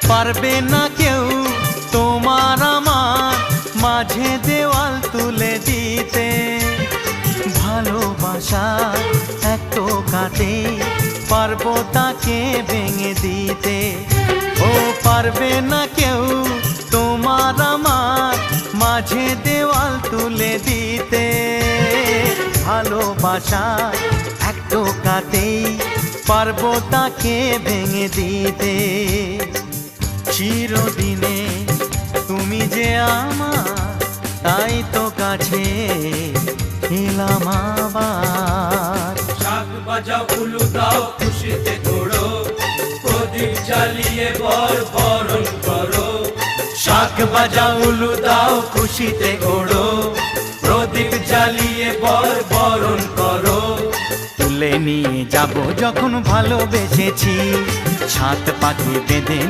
পারবে না কেউ তোমার আমার মাঝে দেওয়াল তুলে দিতে। ভালোবাসা এক টোকাতে পারবো তাকে ভেঙে দিতে। ও পারবে না কেউ তোমার আমার মাঝে দেওয়াল তুলে দিতে। ভালোবাসা এক টোকাতেই পারবো তাকে ভেঙে দিতে। চিরদিনে তুমি যে আমার, তাই তো কাছে এলাম আবার। শাক বাজাও উলু দাও খুশিতে ঘোড়ো, প্রদীপ জ্বালিয়ে বরণ করো। শাক বাজাও উলু দাও খুশিতে ওড়ো, প্রদীপ জ্বালিয়ে বরণ করো। তুলে নিয়ে যাব যখন ভালোবেসেছি, ছাদ পাখি বেঁধে